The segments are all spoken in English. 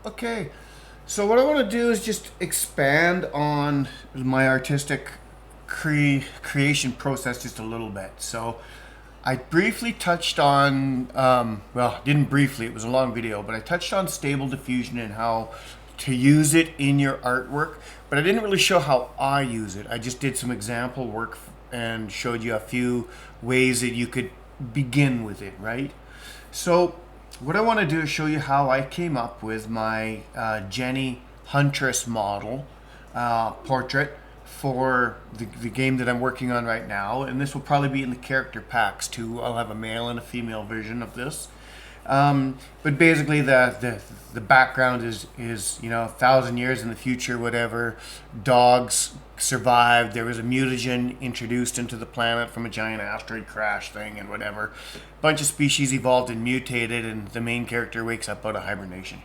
Okay, so what I want to do is just expand on my artistic creation process just a little bit. So I briefly touched on, well, didn't briefly, it was a long video, but I touched on stable diffusion and how to use it in your artwork, but I didn't really show how I use it. I just did some example work and showed you a few ways that you could begin with it, right? So what I want to do is show you how I came up with my Jenny Huntress model portrait for the game that I'm working on right now, and this will probably be in the character packs too. I'll have a male and a female version of this. But basically, the background is 1,000 years in the future, whatever. Dogs survived. There was a mutagen introduced into the planet from a giant asteroid crash thing, and whatever. A bunch of species evolved and mutated, and the main character wakes up out of hibernation.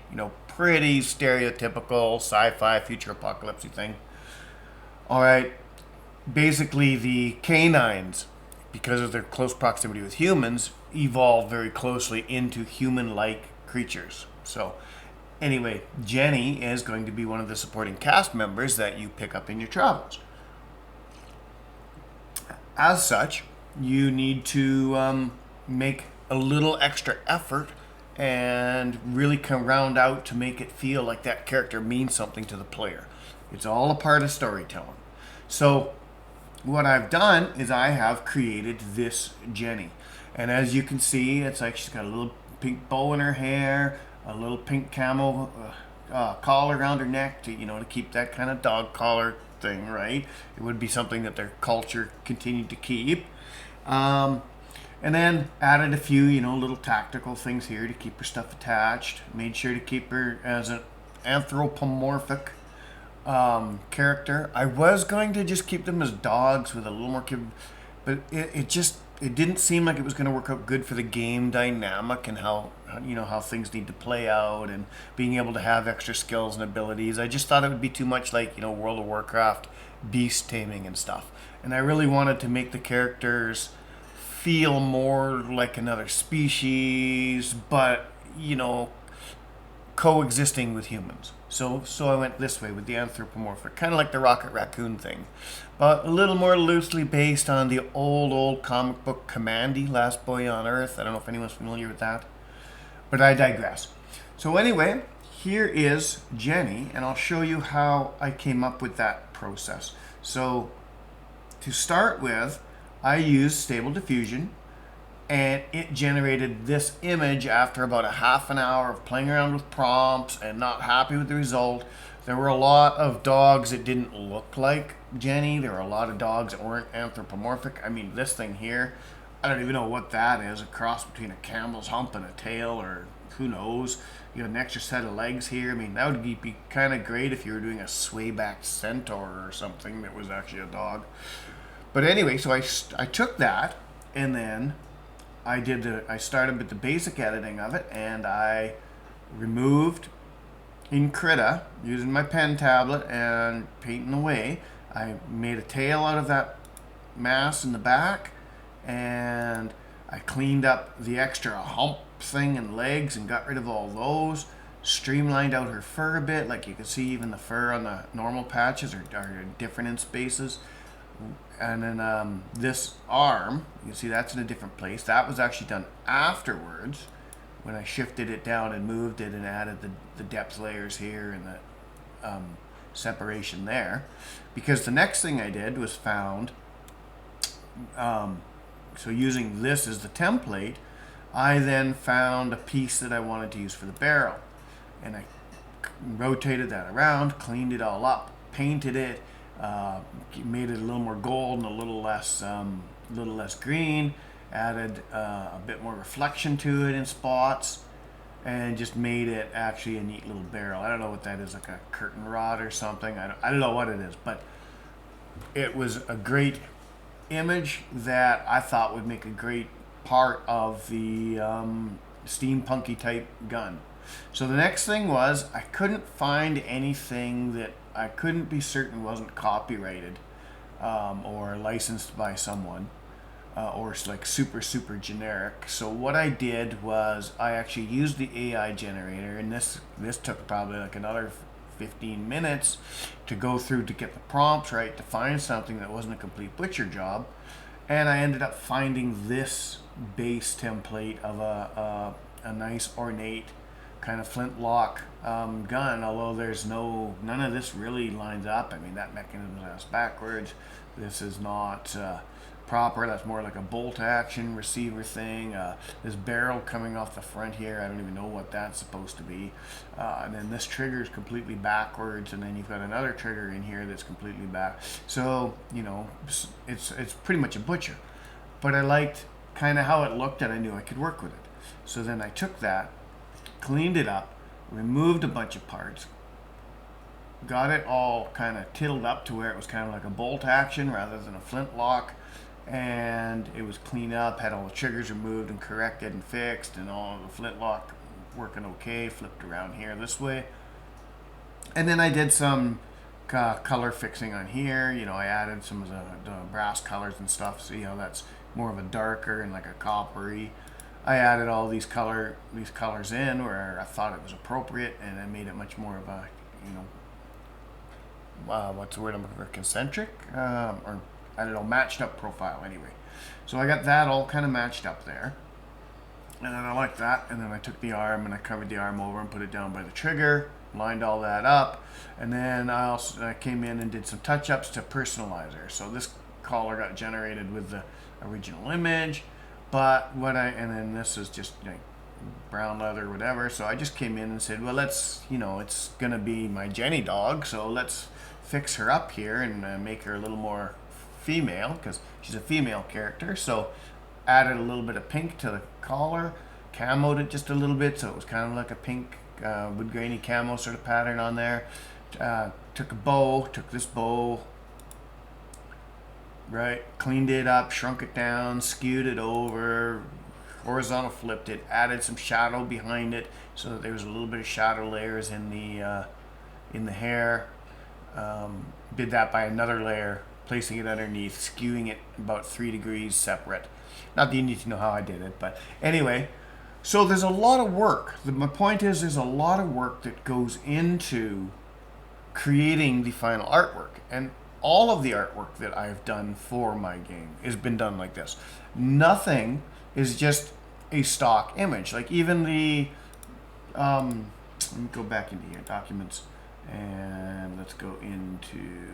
Pretty stereotypical sci-fi future apocalypse thing. All right. Basically, the canines, because of their close proximity with humans, evolve very closely into human-like creatures. So, anyway, Jenny is going to be one of the supporting cast members that you pick up in your travels. As such, you need to make a little extra effort and really come round out to make it feel like that character means something to the player. It's all a part of storytelling. So what I've done is I have created this Jenny. And as you can see, it's like she's got a little pink bow in her hair, a little pink camel collar around her neck to keep that kind of dog collar thing, right? It would be something that their culture continued to keep. And then added a few, little tactical things here to keep her stuff attached. Made sure to keep her as an anthropomorphic character. I was going to just keep them as dogs with a little more but it didn't seem like it was going to work out good for the game dynamic and how things need to play out and being able to have extra skills and abilities. I just thought it would be too much like World of Warcraft beast taming and stuff, and I really wanted to make the characters feel more like another species, but coexisting with humans. So I went this way with the anthropomorphic, kind of like the Rocket Raccoon thing, but a little more loosely based on the old comic book Commandy, Last Boy on Earth. I don't know if anyone's familiar with that, but I digress. So anyway, here is Jenny, and I'll show you how I came up with that process. So to start with, I used Stable Diffusion, and it generated this image after about a half an hour of playing around with prompts and not happy with the result. There were a lot of dogs that didn't look like Jenny. There were a lot of dogs that weren't anthropomorphic. I mean, this thing here, I don't even know what that is. A cross between a camel's hump and a tail, or who knows. You have an extra set of legs here. I mean, that would be kind of great if you were doing a sway-backed centaur or something that was actually a dog. But anyway, so I took that, and then I started with the basic editing of it, and I removed in Krita using my pen tablet and painting away. I made a tail out of that mass in the back, and I cleaned up the extra hump thing and legs and got rid of all those. Streamlined out her fur a bit, like you can see even the fur on the normal patches are different in spaces. And then this arm, you can see that's in a different place. That was actually done afterwards when I shifted it down and moved it and added the depth layers here and the separation there. Because the next thing I did was found, so using this as the template, I then found a piece that I wanted to use for the barrel. And I rotated that around, cleaned it all up, painted it, made it a little more gold and a little less green, added a bit more reflection to it in spots, and just made it actually a neat little barrel. I don't know what that is, like a curtain rod or something. I don't know what it is, but it was a great image that I thought would make a great part of the steampunky type gun. So the next thing was I couldn't find anything that I couldn't be certain wasn't copyrighted or licensed by someone. or it's like super generic. So what I did was I actually used the AI generator, and this took probably like another 15 minutes to go through to get the prompts right, to find something that wasn't a complete butcher job. And I ended up finding this base template of a nice ornate kind of flintlock gun, although there's none of this really lines up. I mean, that mechanism is backwards. This is not proper. That's more like a bolt action receiver thing. This barrel coming off the front here, I don't even know what that's supposed to be. And then this trigger is completely backwards, and then you've got another trigger in here that's completely back. So, you know, it's pretty much a butcher. But I liked kind of how it looked, and I knew I could work with it. So then I took that, cleaned it up, removed a bunch of parts, got it all kind of titled up to where it was kind of like a bolt action rather than a flintlock, and it was cleaned up, had all the triggers removed and corrected and fixed, and all of the flintlock working okay, flipped around here this way. And then I did some color fixing on here. You know, I added some of the brass colors and stuff. See how that's more of a darker and like a coppery. I added all these colors in where I thought it was appropriate, and I made it much more of a, you know, what's the word I'm looking for, concentric, or I don't know, matched up profile anyway. So I got that all kind of matched up there. And then I liked that, and then I took the arm and I covered the arm over and put it down by the trigger, lined all that up, and then I came in and did some touch-ups to personalizer. So this collar got generated with the original image, but and then this is just like brown leather, whatever. So I just came in and said, well, let's, you know, it's gonna be my Jenny dog, so let's fix her up here and make her a little more female, because she's a female character. So added a little bit of pink to the collar, camoed it just a little bit so it was kind of like a pink wood grainy camo sort of pattern on there. Took this bow, right, cleaned it up, shrunk it down, skewed it over, horizontal flipped it, added some shadow behind it so that there was a little bit of shadow layers in the hair. Did that by another layer, placing it underneath, skewing it about 3 degrees separate. Not that you need to know how I did it, but anyway. So there's a lot of work. My point is, there's a lot of work that goes into creating the final artwork. And all of the artwork that I've done for my game has been done like this. Nothing is just a stock image. Like even the, let me go back into here, documents, and let's go into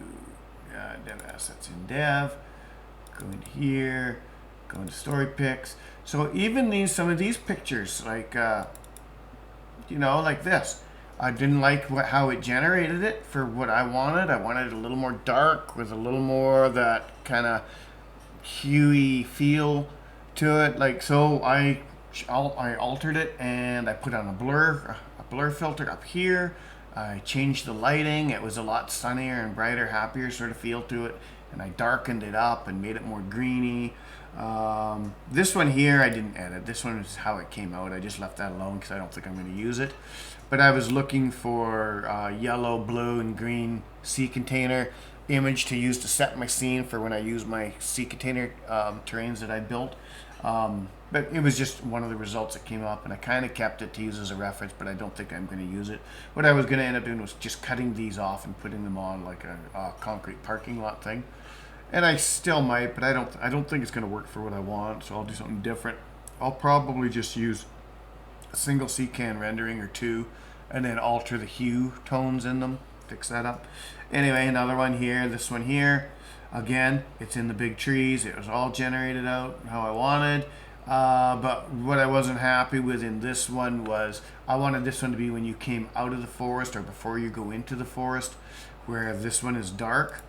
dev assets in dev, go into here, go into story pics. So even some of these pictures, like, you know, like this, I didn't like how it generated it for what I wanted. I wanted it a little more dark with a little more of that kind of huey feel to it. Like, so I altered it and I put on a blur filter up here. I changed the lighting. It was a lot sunnier and brighter, happier sort of feel to it. And I darkened it up and made it more greeny. This one here I didn't edit. This one is how it came out. I just left that alone because I don't think I'm going to use it. But I was looking for yellow, blue, and green sea container image to use to set my scene for when I use my sea container terrains that I built. But it was just one of the results that came up, and I kind of kept it to use as a reference, but I don't think I'm going to use it. What I was going to end up doing was just cutting these off and putting them on like a concrete parking lot thing. And I still might, but I don't think it's going to work for what I want, so I'll do something different. I'll probably just use a single CCAN rendering or two, and then alter the hue tones in them, fix that up. Anyway, another one here, this one here. Again, it's in the big trees. It was all generated out how I wanted. But what I wasn't happy with in this one was I wanted this one to be when you came out of the forest or before you go into the forest, where this one is dark.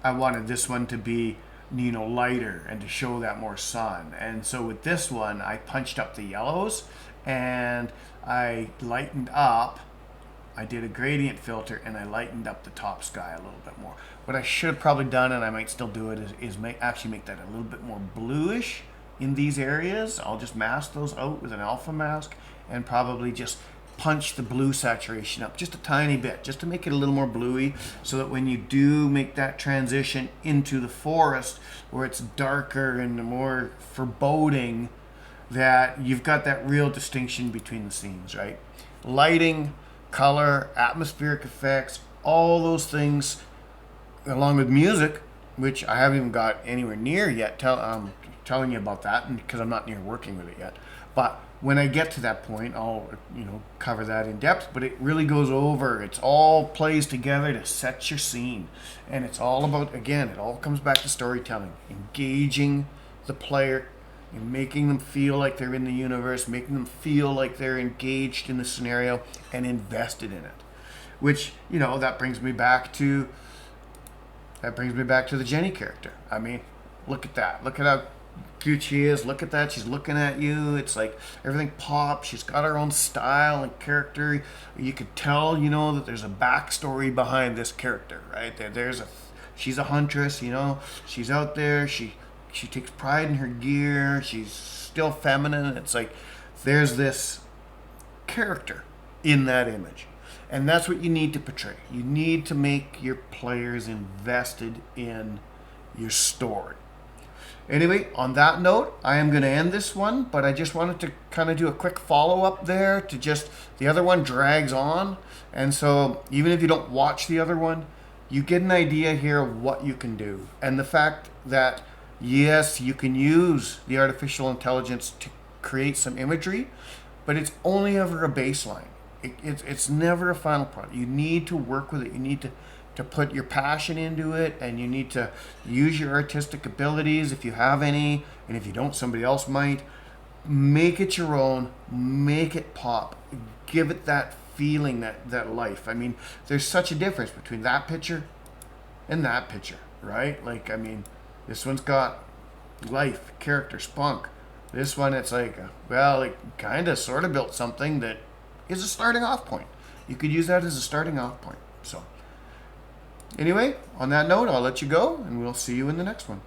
I wanted this one to be, you know, lighter and to show that more sun. And so with this one, I punched up the yellows and I lightened up. I did a gradient filter and I lightened up the top sky a little bit more. What I should have probably done, and I might still do it, is actually make that a little bit more bluish in these areas. I'll just mask those out with an alpha mask and probably just punch the blue saturation up just a tiny bit, just to make it a little more bluey, so that when you do make that transition into the forest where it's darker and more foreboding, that you've got that real distinction between the scenes, right? Lighting, color, atmospheric effects, all those things, along with music, which I haven't even got anywhere near yet. Telling you about that, because I'm not near working with it yet. But when I get to that point, I'll cover that in depth. But it really goes over. It's all plays together to set your scene, and it's all about, again, it all comes back to storytelling, engaging the player, and making them feel like they're in the universe, making them feel like they're engaged in the scenario and invested in it. Which that brings me back to the Jenny character. I mean, look at that. Look at how cute she is. Look at that. She's looking at you. It's like everything pops. She's got her own style and character. You could tell, that there's a backstory behind this character, right? She's a huntress, She's out there. She takes pride in her gear. She's still feminine. It's like there's this character in that image. And that's what you need to portray. You need to make your players invested in your story. Anyway, on that note, I am going to end this one, but I just wanted to kind of do a quick follow-up there to just, the other one drags on. And so even if you don't watch the other one, you get an idea here of what you can do. And the fact that, yes, you can use the artificial intelligence to create some imagery, but it's only ever a baseline. It's never a final product. You need to work with it. You need to put your passion into it, and you need to use your artistic abilities if you have any, and if you don't, somebody else might. Make it your own. Make it pop. Give it that feeling, that life. I mean, there's such a difference between that picture and that picture, right? Like, I mean, this one's got life, character, spunk. This one, it's like, well, it kind of sort of built something that is a starting off point. You could use that as a starting off point. So anyway, on that note, I'll let you go, and we'll see you in the next one.